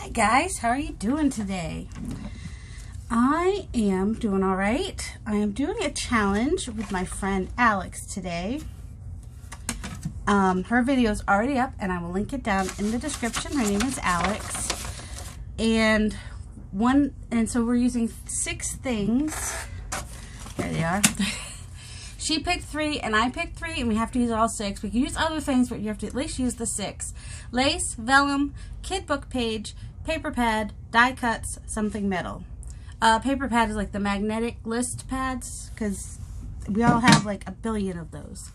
Hi guys, how are you doing today? I am doing all right. I am doing a challenge with my friend Alex today. Her video is already up and I will link it down in the description. Her name is Alex. And so we're using 6 things. There they are. She picked 3 and I picked 3 and we have to use all 6. We can use other things, but you have to at least use the 6. Lace, vellum, kid book page, paper pad, die cuts, something metal. Paper pad is like the magnetic list pads because we all have like a billion of those.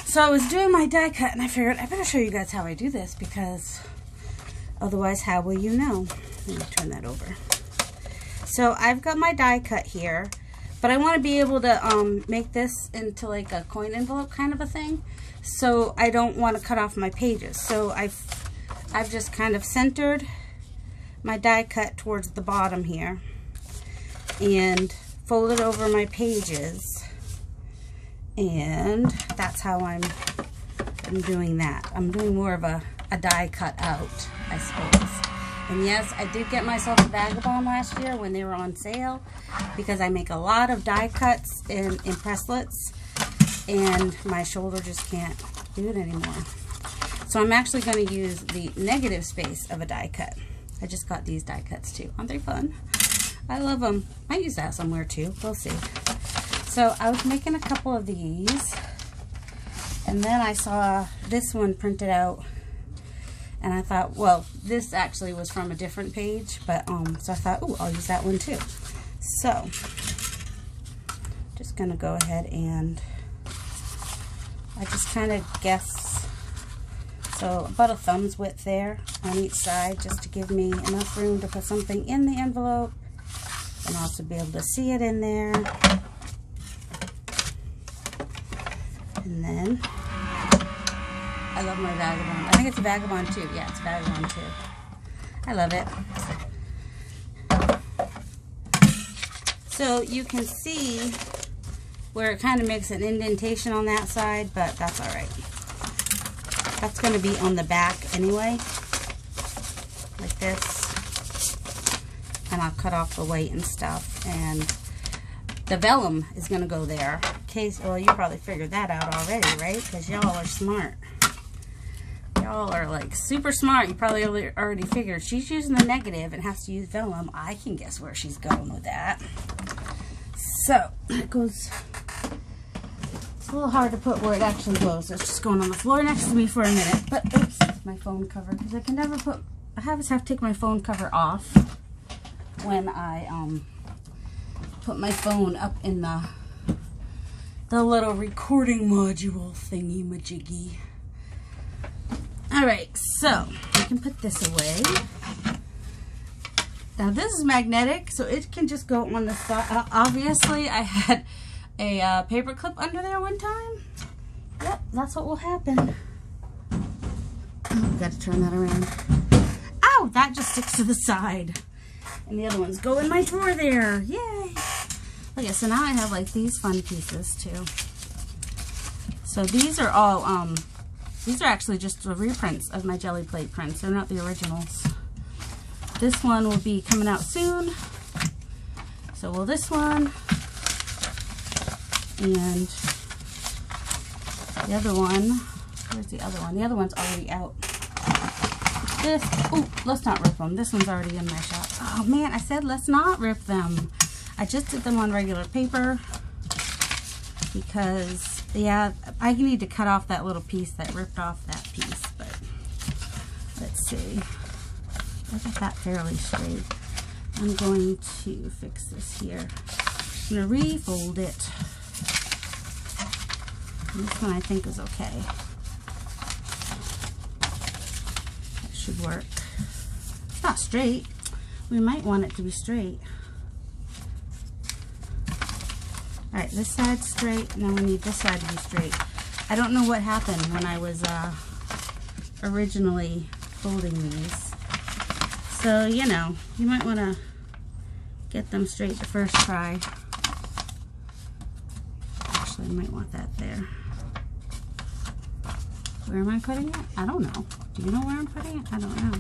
So I was doing my die cut and I figured I better show you guys how I do this because otherwise how will you know? Let me turn that over. So I've got my die cut here, but I want to be able to make this into like a coin envelope kind of a thing. So I don't want to cut off my pages. So I've just kind of centered my die cut towards the bottom here and folded over my pages, and that's how I'm doing that. I'm doing more of a die cut out, I suppose. And yes, I did get myself a Vagabond last year when they were on sale because I make a lot of die cuts in presslets and my shoulder just can't do it anymore. So I'm actually going to use the negative space of a die cut. I just got these die cuts too. Aren't they fun? I love them. Might use that somewhere too. We'll see. So I was making a couple of these and then I saw this one printed out and I thought, well, this actually was from a different page, but so I thought, oh, I'll use that one too. So just gonna go ahead and I just kind of guess. So about a thumb's width there on each side just to give me enough room to put something in the envelope and also be able to see it in there. And then I love my Vagabond. I think it's a Vagabond too. Yeah, it's a Vagabond too. I love it. So you can see where it kind of makes an indentation on that side, but that's all right. That's going to be on the back anyway, like this, and I'll cut off the white and stuff, and the vellum is going to go there. In case, well, you probably figured that out already, right? Because y'all are smart. Y'all are like super smart. You probably already figured she's using the negative and has to use vellum. I can guess where she's going with that. So it goes. A little hard to put where it actually goes. It's just going on the floor next to me for a minute. But oops, my phone cover, because I can never put. I always have to take my phone cover off when I put my phone up in the little recording module thingy majiggy. All right, so I can put this away. Now this is magnetic, so it can just go on the side. Obviously, I had a paper clip under there one time. Yep, that's what will happen. Oh, got to turn that around. Ow, that just sticks to the side. And the other ones go in my drawer there. Yay. Okay, so now I have like these fun pieces too. So these are all, these are actually just the reprints of my jelly plate prints. They're not the originals. This one will be coming out soon. So will this one. And the other one, where's the other one? The other one's already out. This, oh, let's not rip them. This one's already in my shop. Oh man, I said let's not rip them. I just did them on regular paper because, yeah, I need to cut off that little piece that ripped off that piece, but let's see. I got that fairly straight. I'm going to fix this here. I'm going to refold it. This one I think is okay. That should work. It's not straight. We might want it to be straight. Alright, this side's straight, and then we need this side to be straight. I don't know what happened when I was originally folding these. So, you know, you might want to get them straight the first try. Actually, I might want that there. Where am I putting it? I don't know. Do you know where I'm putting it? I don't know.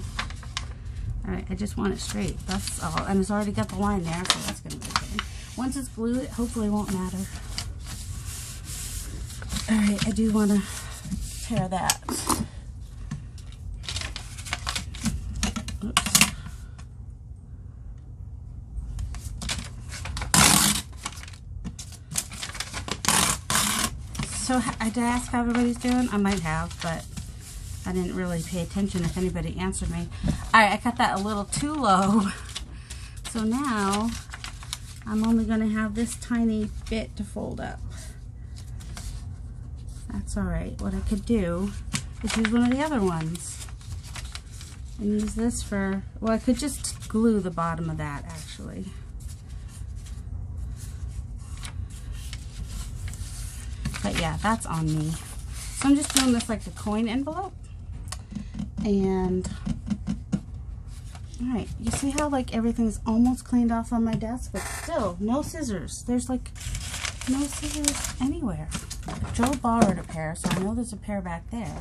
All right. Alright, I just want it straight. That's all. And it's already got the line there, so that's going to be okay. Once it's glued, it hopefully won't matter. Alright, I do want to pair that. Oops. So, did I ask how everybody's doing? I might have, but I didn't really pay attention if anybody answered me. Alright, I cut that a little too low. So now, I'm only going to have this tiny bit to fold up. That's alright. What I could do is use one of the other ones. And use this for, well, I could just glue the bottom of that actually. But yeah, that's on me. So I'm just doing this like a coin envelope. And, alright, you see how like everything's almost cleaned off on my desk? But still, no scissors. There's like no scissors anywhere. Joe borrowed a pair, so I know there's a pair back there.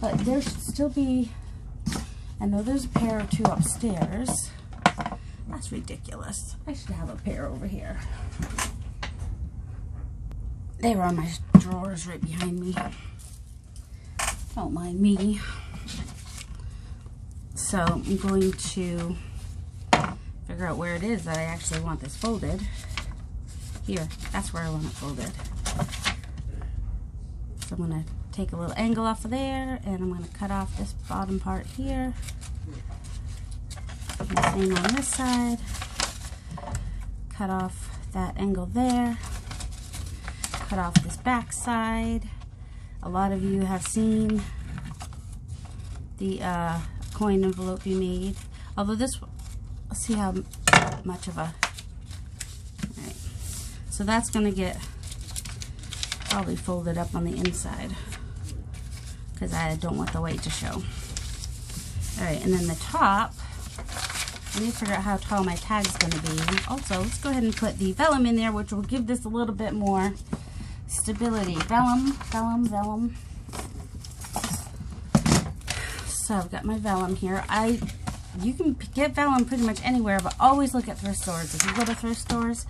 But there should still be, I know there's a pair or two upstairs. That's ridiculous. I should have a pair over here. They were on my drawers right behind me. Don't mind me. So I'm going to figure out where it is that I actually want this folded. Here, that's where I want it folded. So I'm going to take a little angle off of there, and I'm going to cut off this bottom part here. And the same on this side. Cut off that angle there. Cut off this back side. A lot of you have seen the coin envelope you made. Although this, let's see how much of a, alright. So that's going to get probably folded up on the inside because I don't want the weight to show. Alright, and then the top, I need to figure out how tall my tag's going to be. Also, let's go ahead and put the vellum in there, which will give this a little bit more stability. Vellum, vellum, vellum. So I've got my vellum here. You can get vellum pretty much anywhere, but always look at thrift stores. If you go to thrift stores,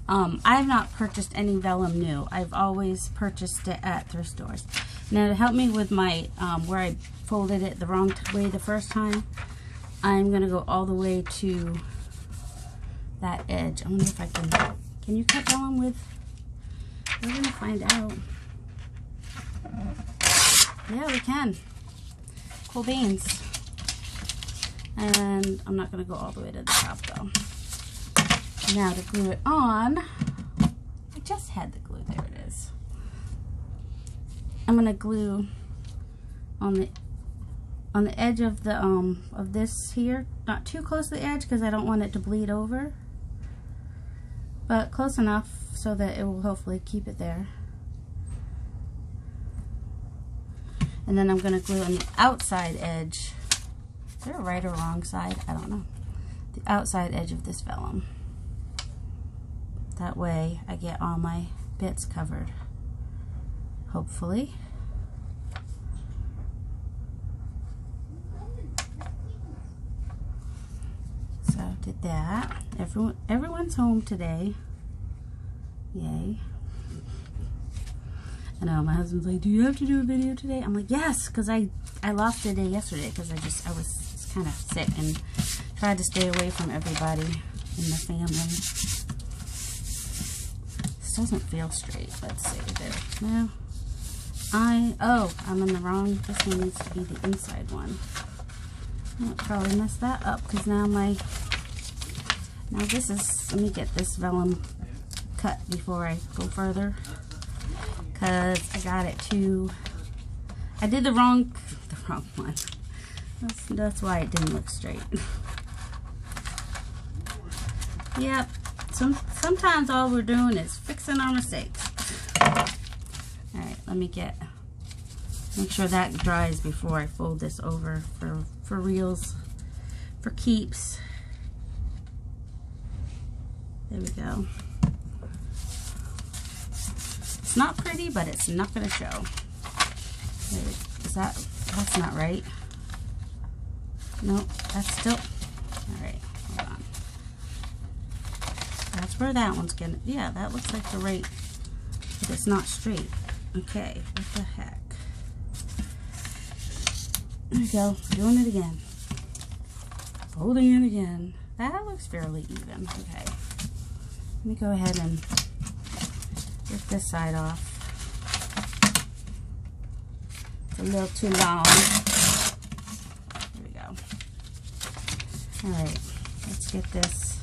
I have not purchased any vellum new. I've always purchased it at thrift stores. Now to help me with my, where I folded it the wrong way the first time, I'm going to go all the way to that edge. I wonder if I can you cut vellum with, we're going to find out. Yeah, we can. Cool beans. And I'm not going to go all the way to the top though. Now to glue it on, I just had the glue, there it is. I'm going to glue on the edge of the of this here, not too close to the edge because I don't want it to bleed over, but close enough so that it will hopefully keep it there. And then I'm going to glue on the outside edge. Is there a right or wrong side? I don't know. The outside edge of this vellum. That way I get all my bits covered, hopefully. So did that. Everyone's home today. Yay. I know, my husband's like, do you have to do a video today? I'm like, yes, because I lost the day yesterday because I was kind of sick and tried to stay away from everybody in the family. This doesn't feel straight. Let's see. There. No. I'm in the wrong. This one needs to be the inside one. I'll probably mess that up because now this is, let me get this vellum cut before I go further. Because I got it I did the wrong one. That's why it didn't look straight. Yep. Sometimes all we're doing is fixing our mistakes. Alright, let me make sure that dries before I fold this over for reals, for keeps. There we go. It's not pretty, but it's not going to show. That's not right. Nope, that's still, All right, hold on. That's where that one's gonna, yeah, that looks like the right, but it's not straight. Okay, what the heck? There we go, doing it again. Folding it again. That looks fairly even. Okay. Let me go ahead and get this side off. It's a little too long. There we go. Alright, let's get this.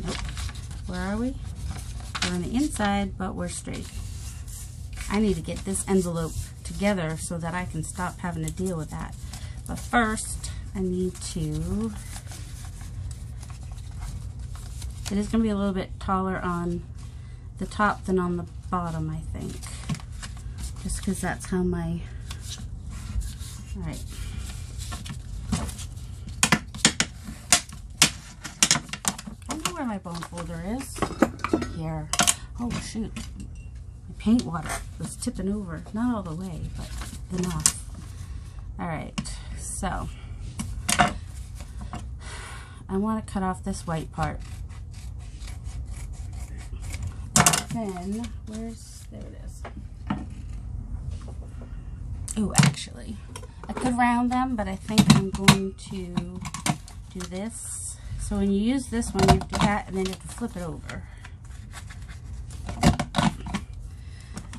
Nope. Where are we? We're on the inside, but we're straight. I need to get this envelope together so that I can stop having to deal with that. But first, I need to, it is going to be a little bit taller on the top than on the bottom, I think. Just because that's how my, alright. I know where my bone folder is. Here. Oh shoot. My paint water was tipping over. Not all the way, but enough. Alright. So, I want to cut off this white part. Then, there it is. Oh, actually, I could round them, but I think I'm going to do this. So when you use this one, you have to do that, and then you have to flip it over.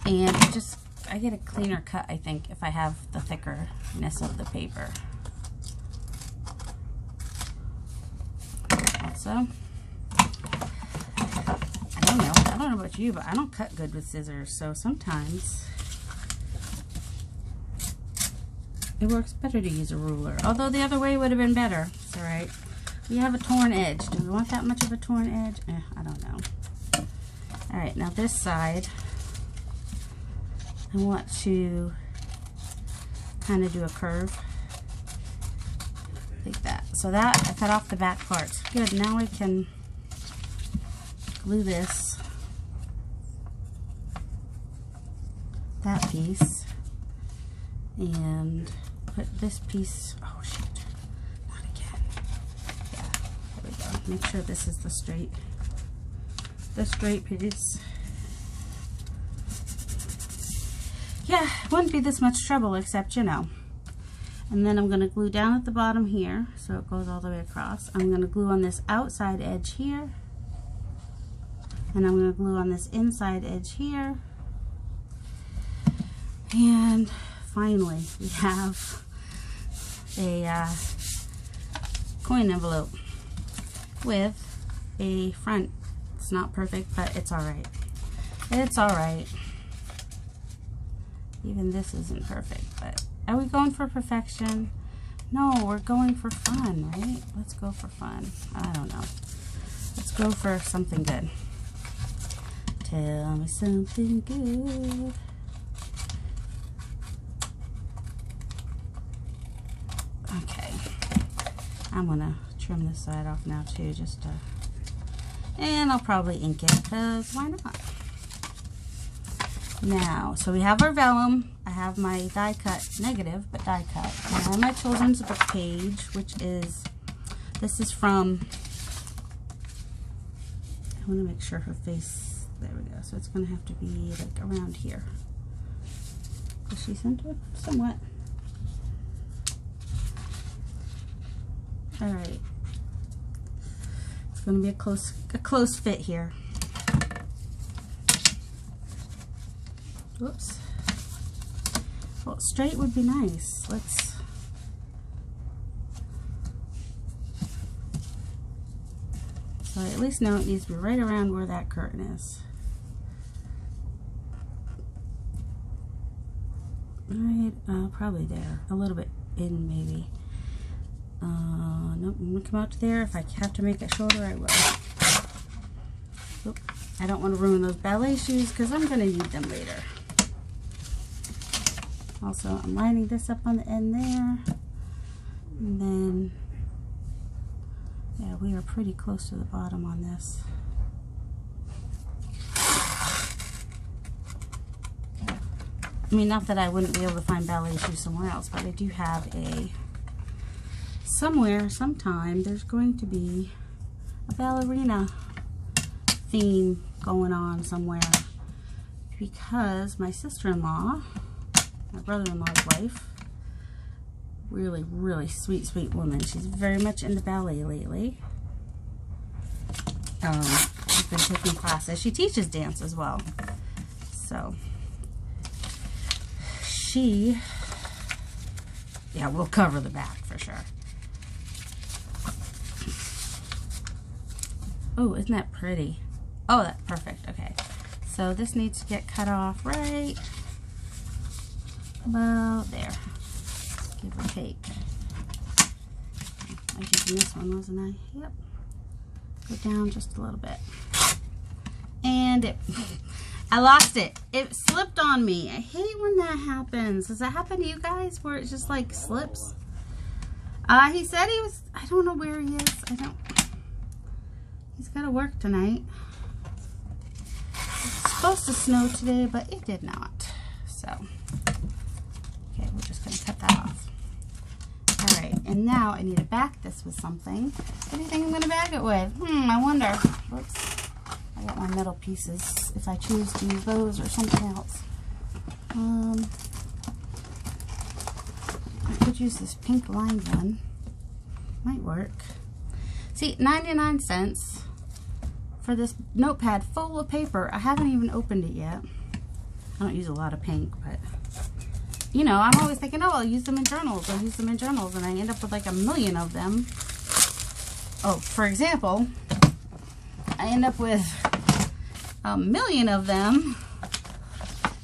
And just, I get a cleaner cut, I think, if I have the thickerness of the paper. Also, I don't know about you, but I don't cut good with scissors, so sometimes it works better to use a ruler. Although the other way would have been better. It's alright. We have a torn edge. Do we want that much of a torn edge? I don't know. Alright, now this side, I want to kind of do a curve like that. So that, I cut off the back parts. Good, now I can glue this, that piece, and put this piece, oh shoot, not again. Yeah, there we go. Make sure this is the straight piece. Yeah, it wouldn't be this much trouble, except, you know. And then I'm going to glue down at the bottom here, so it goes all the way across. I'm going to glue on this outside edge here. And I'm going to glue on this inside edge here. And finally, we have a coin envelope with a front. It's not perfect, but it's alright. It's alright. Even this isn't perfect, but are we going for perfection? No, we're going for fun, right? Let's go for fun. I don't know. Let's go for something good. Tell me something good. Okay. I'm gonna trim this side off now too, just to, and I'll probably ink it, because why not? Now, so we have our vellum. I have my die cut, negative, but die cut. I have my children's book page, which is, this is from, I want to make sure her face, there we go. So it's going to have to be like around here. Is she centered? Somewhat. All right. It's going to be a close fit here. Whoops. Well, straight would be nice. Let's, so I at least know it needs to be right around where that curtain is. Right, probably there. A little bit in, maybe. Nope, I'm gonna come out to there. If I have to make it shorter, I will. Oop, I don't want to ruin those ballet shoes because I'm gonna need them later. Also, I'm lining this up on the end there. And then, yeah, we are pretty close to the bottom on this. I mean, not that I wouldn't be able to find ballet shoes somewhere else, but I do have a somewhere, sometime, there's going to be a ballerina theme going on somewhere, because my sister-in-law, my brother-in-law's wife, really, really sweet, sweet woman. She's very much into ballet lately. She's been taking classes. She teaches dance as well. So, yeah, we'll cover the back for sure. Oh, isn't that pretty? Oh, that's perfect. Okay. So this needs to get cut off right about there. Give or take. I was using this one, wasn't I? Yep. Go down just a little bit. And I lost it. It slipped on me. I hate when that happens. Does that happen to you guys where it just like slips? He said he was, I don't know where he is. He's got to work tonight. It's supposed to snow today, but it did not. So, okay, we're just going to cut that off. All right, and now I need to back this with something. What do you think I'm going to back it with? I wonder. Whoops. I got my metal pieces if I choose to use those or something else. I could use this pink lined one. Might work. See, 99 cents for this notepad full of paper. I haven't even opened it yet. I don't use a lot of pink, but you know, I'm always thinking, oh, I'll use them in journals. I'll use them in journals, and I end up with like a million of them. Oh, for example, I end up with a million of them,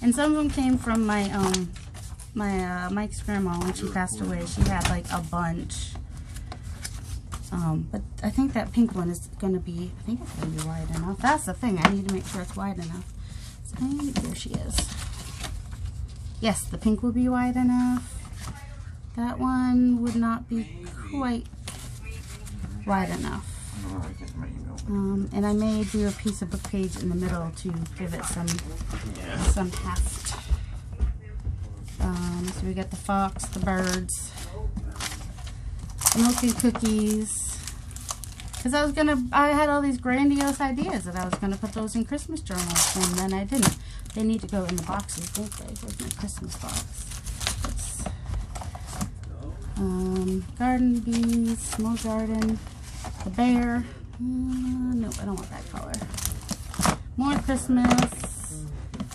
and some of them came from my Mike's grandma when she passed away. She had like a bunch. But I think that pink one is going to be, I think it's going to be wide enough. That's the thing. I need to make sure it's wide enough. So there she is. Yes, the pink will be wide enough. That one would not be quite wide enough. And I may do a piece of book page in the middle to give it some heft. So we got the fox, the birds, milk and cookies. Because I had all these grandiose ideas that I was going to put those in Christmas journals, and then I didn't. They need to go in the boxes, don't they? Where's my Christmas box? Garden bees, small garden, the bear. No, I don't want that color. More Christmas,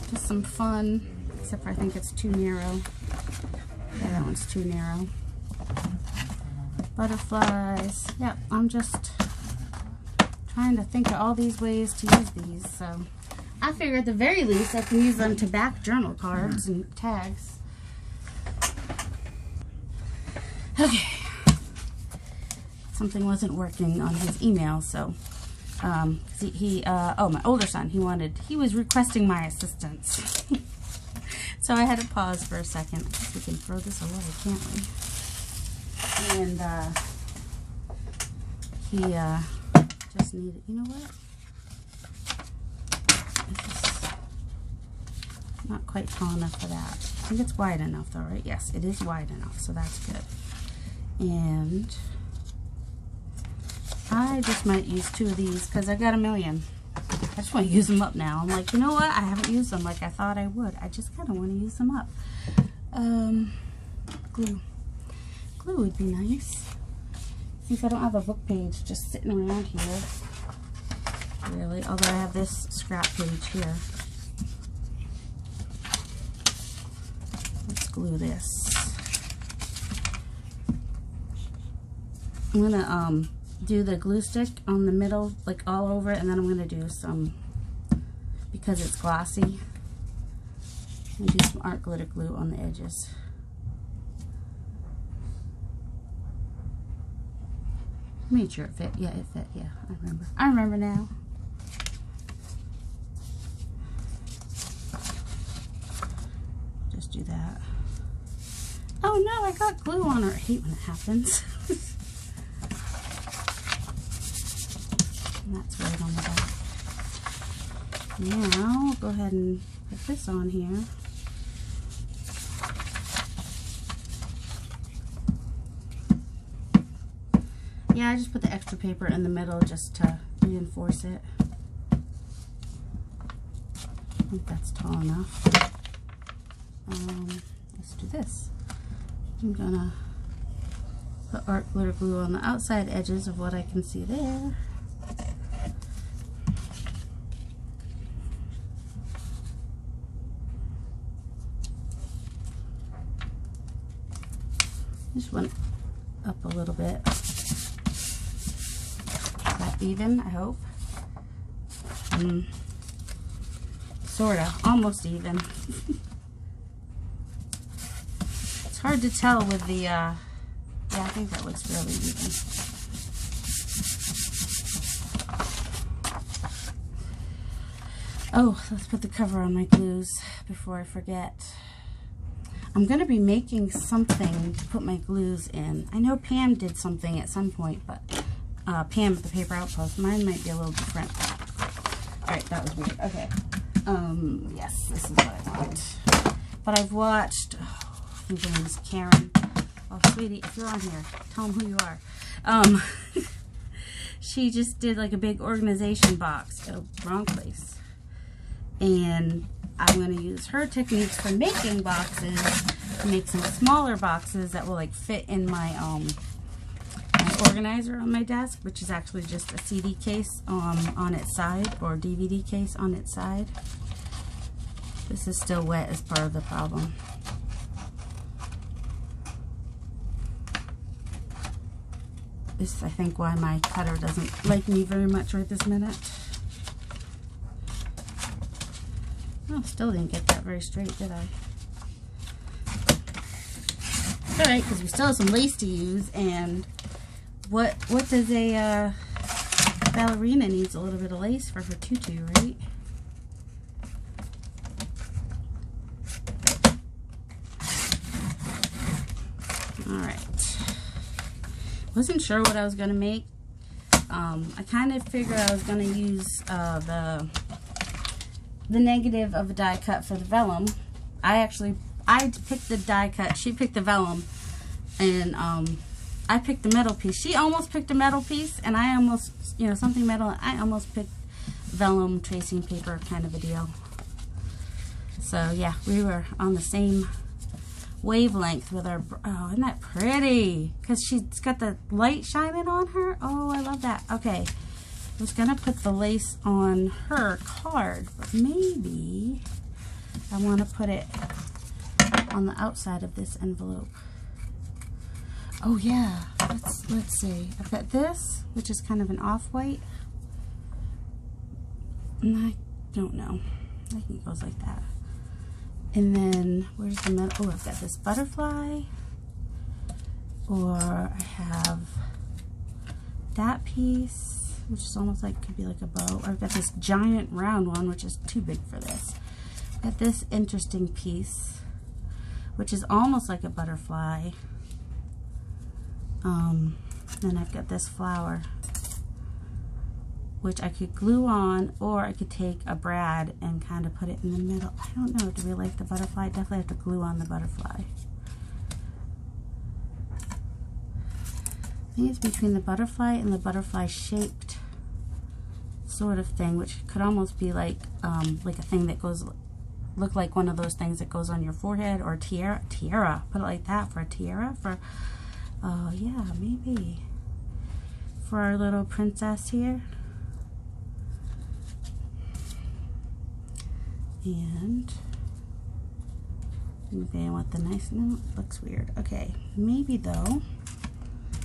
just some fun, except for I think it's too narrow. Yeah, that one's too narrow. Butterflies. Yep, I'm just trying to think of all these ways to use these. So I figure at the very least I can use them to back journal cards and tags. Okay. Something wasn't working on his email, so oh, my older son, he was requesting my assistance. So I had to pause for a second. I guess we can throw this away, can't we? And he just needed, you know what? It's not quite tall enough for that. I think it's wide enough though, right? Yes, it is wide enough, so that's good. And I just might use 2 of these because I got a million. I just want to use them up now. I'm like, you know what? I haven't used them like I thought I would. I just kind of want to use them up. Glue. Glue would be nice. Since I don't have a book page just sitting around here. Really. Although I have this scrap page here. Let's glue this. I'm going to do the glue stick on the middle, like all over it, and then I'm going to do some, because it's glossy, and do some art glitter glue on the edges. Made sure it fit. Yeah, it fit. Yeah, I remember now. Just do that. Oh no, I got glue on her. I hate when it happens. And that's right on the back. Now, I'll go ahead and put this on here. Yeah, I just put the extra paper in the middle just to reinforce it. I think that's tall enough. Let's do this. I'm gonna put art glitter glue on the outside edges of what I can see there. Just went up a little bit. Is that even? I hope. Sorta, almost even. It's hard to tell with the, yeah, I think that looks fairly even. Oh, let's put the cover on my glues before I forget. I'm going to be making something to put my glues in. I know Pam did something at some point, but Pam at the Paper Outpost. Mine might be a little different. Alright, that was weird. Okay. Yes, this is what I want. But I've watched, I think her name is Karen. Oh, sweetie, if you're on here, tell them who you are. She just did like a big organization box. Oh, wrong place. And I'm going to use her techniques for making boxes to make some smaller boxes that will like fit in my my organizer on my desk, which is actually just a CD case on its side, or DVD case on its side. This is still wet as part of the problem. This is, I think, why my cutter doesn't like me very much right this minute. Oh, still didn't get that very straight, did I? Alright, because we still have some lace to use, and what does a ballerina needs a little bit of lace for her tutu, right? Alright. Wasn't sure what I was going to make. I kind of figured I was going to use the negative of a die cut for the vellum. I picked the die cut, she picked the vellum, and I picked the metal piece. She almost picked a metal piece, and I almost, you know, something metal, and I almost picked vellum tracing paper, kind of a deal. So yeah, we were on the same wavelength with our, oh, isn't that pretty? Because she's got the light shining on her. Oh, I love that. Okay. I was going to put the lace on her card, but maybe I want to put it on the outside of this envelope. Oh yeah, let's see. I've got this, which is kind of an off-white. And I don't know. I think it goes like that. And then, where's the metal? Oh, I've got this butterfly. Or I have that piece, which is almost like, could be like a bow. Or I've got this giant round one, which is too big for this. I've got this interesting piece, which is almost like a butterfly. Then I've got this flower, which I could glue on, or I could take a brad and kind of put it in the middle. I don't know, do we like the butterfly? Definitely have to glue on the butterfly. I think it's between the butterfly and the butterfly shaped sort of thing, which could almost be like a thing that goes, look like one of those things that goes on your forehead, or tiara, put it like that for a tiara, for, oh yeah, maybe, for our little princess here. And okay, I want the nice, no, it looks weird. Okay, maybe though,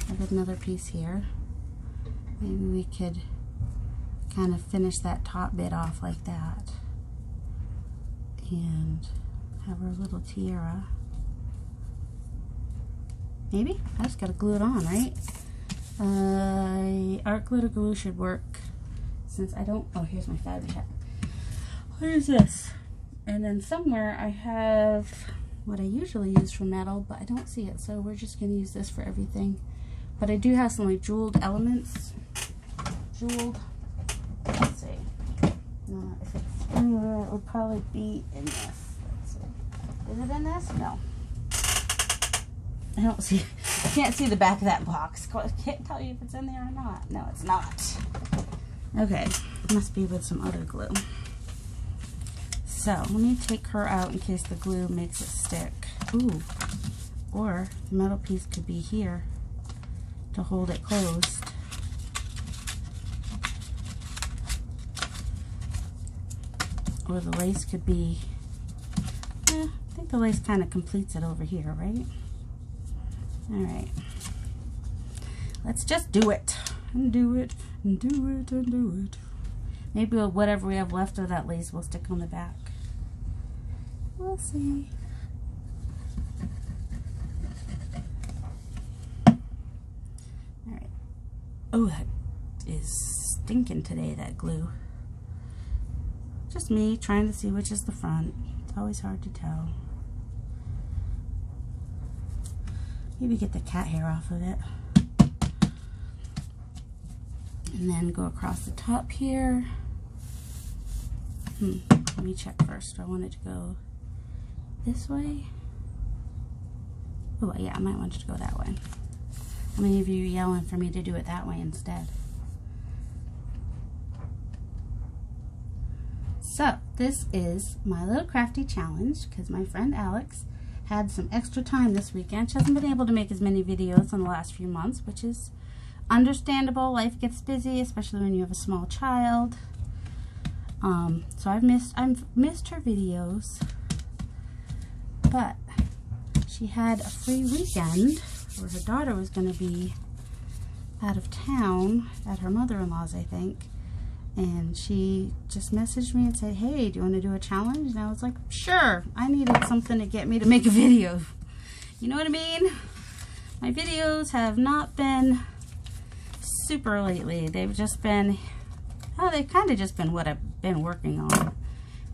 I've got another piece here. Maybe we could kind of finish that top bit off like that and have our little tiara. Maybe? I just gotta glue it on, right? Art glitter glue should work, since I don't, oh, here's my fabric hat. Where's this? And then somewhere I have what I usually use for metal, but I don't see it, so we're just going to use this for everything. But I do have some like jeweled elements. Jeweled. Let's see. If it's anywhere, it would probably be in this. Let's see. Is it in this? No. I don't see Can't see the back of that box. Can't tell you if it's in there or not. No, it's not. Okay, must be with some other glue. So let me take her out in case the glue makes it stick. Ooh, or the metal piece could be here to hold it closed. Or the lace could be, I think the lace kind of completes it over here, right? All right. Let's just do it. And do it, and do it, and do it. Maybe whatever we have left of that lace will stick on the back. We'll see. All right. Oh, that is stinking today, that glue. Just me trying to see which is the front. It's always hard to tell. Maybe get the cat hair off of it. And then go across the top here. Let me check first. Do I want it to go this way? Oh, yeah, I might want it to go that way. How many of you are yelling for me to do it that way instead? So, this is my little crafty challenge because my friend Alex had some extra time this weekend. She hasn't been able to make as many videos in the last few months, which is understandable. Life gets busy, especially when you have a small child. So I've missed her videos, but she had a free weekend where her daughter was going to be out of town at her mother-in-law's, I think, and she just messaged me and said, hey, do you want to do a challenge? And I was like, sure. I needed something to get me to make a video. You know what I mean? My videos have not been super lately. They've just been, they've kind of just been what I've been working on,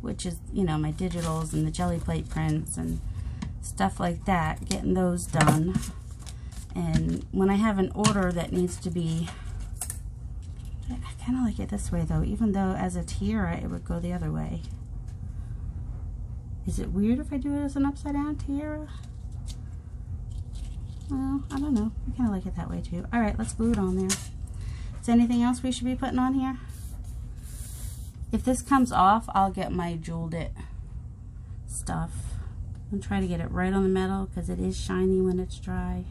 which is, you know, my digitals and the jelly plate prints and stuff like that, getting those done. And when I have an order that needs to be, I kind of like it this way though, even though as a tiara it would go the other way. Is it weird if I do it as an upside down tiara? Well, I don't know. I kind of like it that way too. Alright, let's glue it on there. Is there anything else we should be putting on here? If this comes off, I'll get my jeweled it stuff and try to get it right on the metal because it is shiny when it's dry.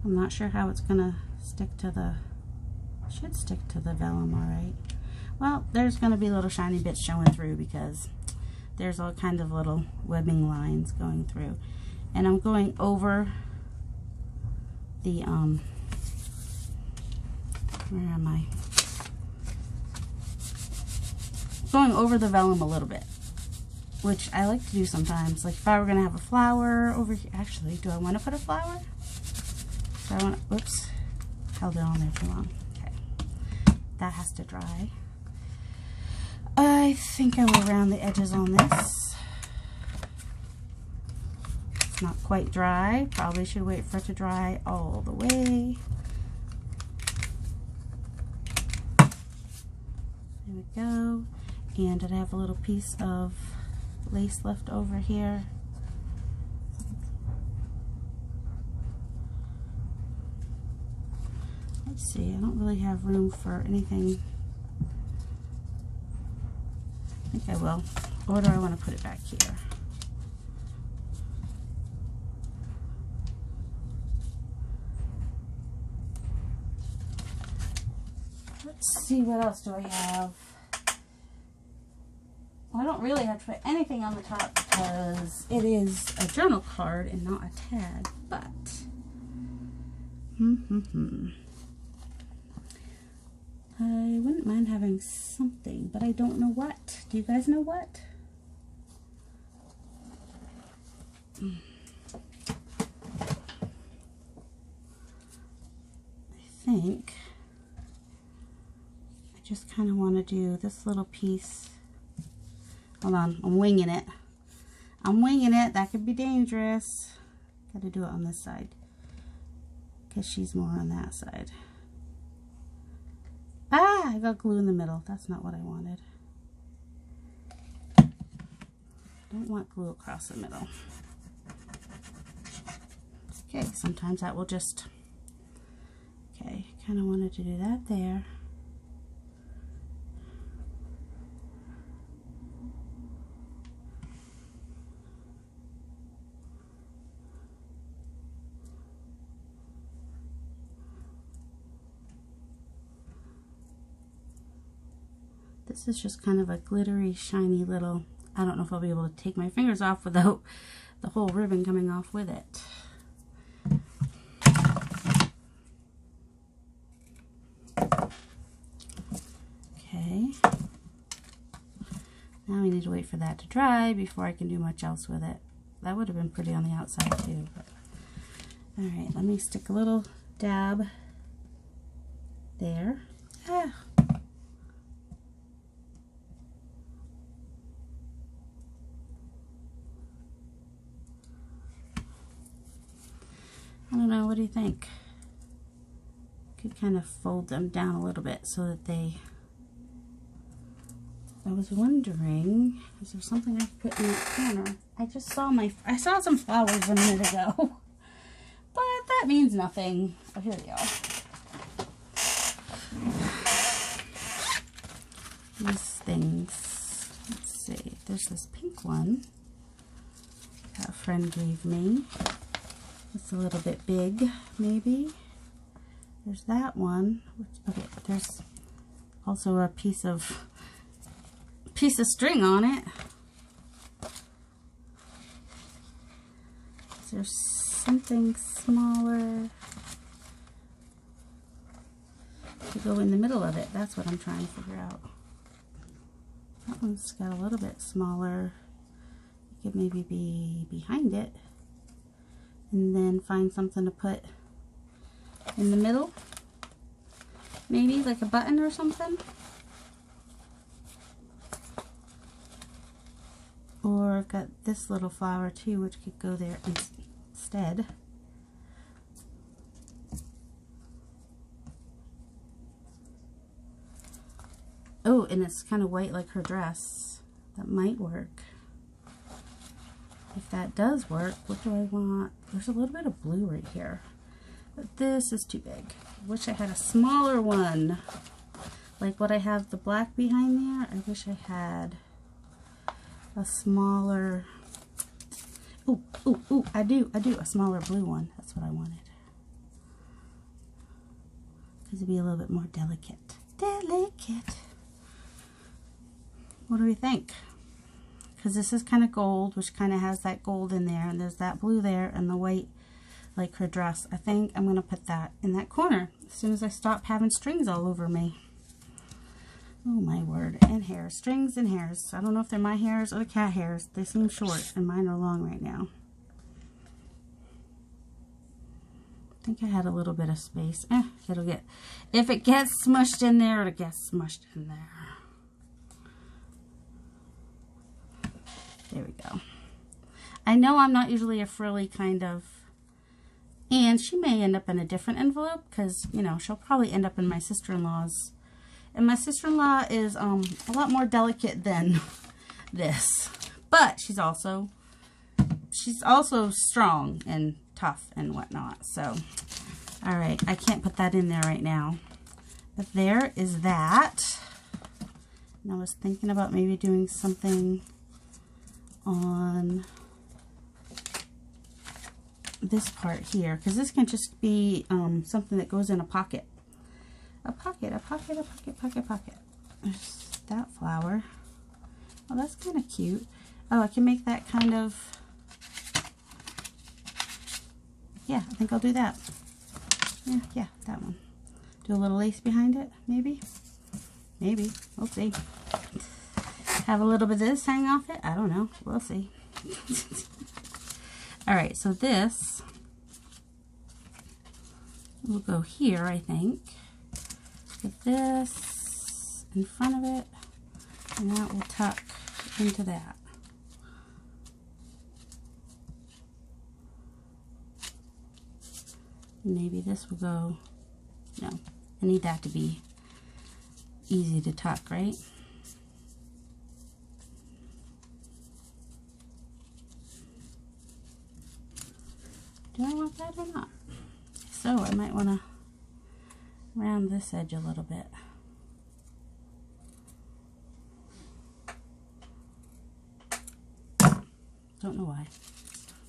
I'm not sure how it's gonna stick to the, should stick to the vellum alright. Well, there's gonna be little shiny bits showing through because there's all kinds of little webbing lines going through. And I'm going over the, where am I? Going over the vellum a little bit, which I like to do sometimes. Like if I were gonna have a flower over here, actually, do I want to put a flower? Do I want to, whoops, held it on there too long. Okay, that has to dry. I think I will round the edges on this. It's not quite dry. Probably should wait for it to dry all the way. There we go. And I have a little piece of lace left over here. Let's see, I don't really have room for anything. I think I will. Or do I want to put it back here? Let's see, what else do I have? Well, I don't really have to put anything on the top because it is a journal card and not a tag, but I wouldn't mind having something, but I don't know what. Do you guys know what? I think I just kind of want to do this little piece. Hold on, I'm winging it. I'm winging it. That could be dangerous. Got to do it on this side because she's more on that side. Ah, I got glue in the middle. That's not what I wanted. Don't want glue across the middle. okay, sometimes that will just, okay, kind of wanted to do that there. This is just kind of a glittery, shiny little, I don't know if I'll be able to take my fingers off without the whole ribbon coming off with it. Okay. Now we need to wait for that to dry before I can do much else with it. That would have been pretty on the outside too. But. All right, let me stick a little dab there. Ah. I don't know, what do you think? Could kind of fold them down a little bit so that they, I was wondering, is there something I put in that corner? I just saw I saw some flowers a minute ago, but that means nothing. Oh, here they are. These things, let's see, there's this pink one that a friend gave me. It's a little bit big, maybe. There's that one. Okay, there's also a piece of string on it. Is there something smaller to go in the middle of it? That's what I'm trying to figure out. That one's got a little bit smaller. It could maybe be behind it. And then find something to put in the middle. Maybe like a button or something. Or I've got this little flower too, which could go there instead. Oh, and it's kind of white like her dress. That might work. If that does work, what do I want? There's a little bit of blue right here. But this is too big. I wish I had a smaller one. Like what I have the black behind there. I wish I had a smaller... Ooh, I do. A smaller blue one. That's what I wanted. Because it'd be a little bit more delicate. Delicate. What do we think? Because this is kind of gold, which kind of has that gold in there, and there's that blue there, and the white, like her dress. I think I'm going to put that in that corner as soon as I stop having strings all over me. Oh my word, and hairs, strings and hairs. I don't know if they're my hairs or the cat hairs. They seem short, and mine are long right now. I think I had a little bit of space. It'll get, if it gets smushed in there, it'll get smushed in there. There we go. I know I'm not usually a frilly kind of, and she may end up in a different envelope because, you know, she'll probably end up in my sister-in-law's. And my sister-in-law is a lot more delicate than this. But she's also strong and tough and whatnot. So, all right, I can't put that in there right now. But there is that. And I was thinking about maybe doing something on this part here, because this can just be something that goes in a pocket. A pocket. There's that flower. Oh, that's kind of cute. Oh, I can make that kind of, yeah, I think I'll do that. Yeah, that one. Do a little lace behind it, maybe. We'll see. Have a little bit of this hang off it. I don't know. We'll see. All right, so this will go here, I think. With this in front of it, and that will tuck into that. Maybe this will go, no, I need that to be easy to tuck, right? Do I want that or not? So I might want to round this edge a little bit. Don't know why.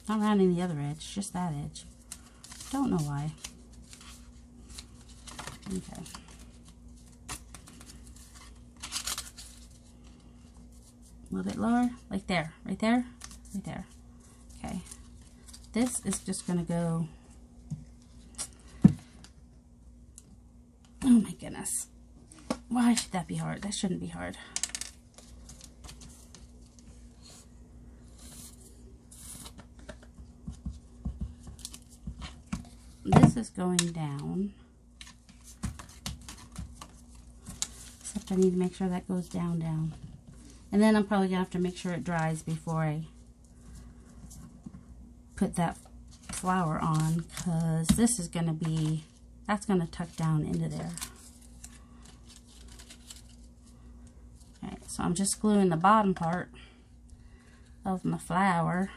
Not rounding the other edge, just that edge. Don't know why. Okay. A little bit lower, like there, right there, right there. Okay. This is just going to go. Oh my goodness. Why should that be hard? That shouldn't be hard. This is going down. Except I need to make sure that goes down. And then I'm probably going to have to make sure it dries before I put that flower on, because this is going to be, that's going to tuck down into there. Okay, so I'm just gluing the bottom part of my flower.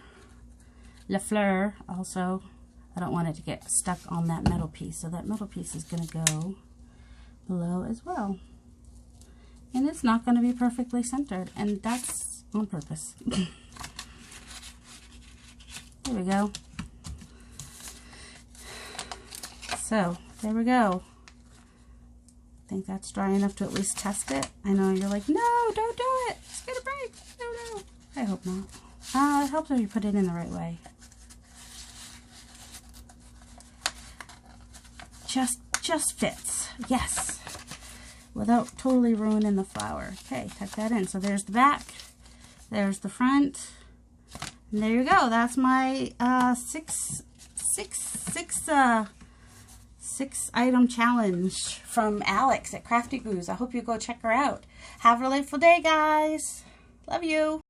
Le fleur also, I don't want it to get stuck on that metal piece, so that metal piece is going to go below as well. And it's not going to be perfectly centered, and that's on purpose. There we go. So, there we go. I think that's dry enough to at least test it. I know you're like, no, don't do it. It's going to break. No. I hope not. It helps if you put it in the right way. Just fits. Yes. Without totally ruining the flower. Okay, tuck that in. So there's the back. There's the front. And there you go. That's my six item challenge from Alex at Crafty Gooz. I hope you go check her out. Have a delightful day, guys. Love you.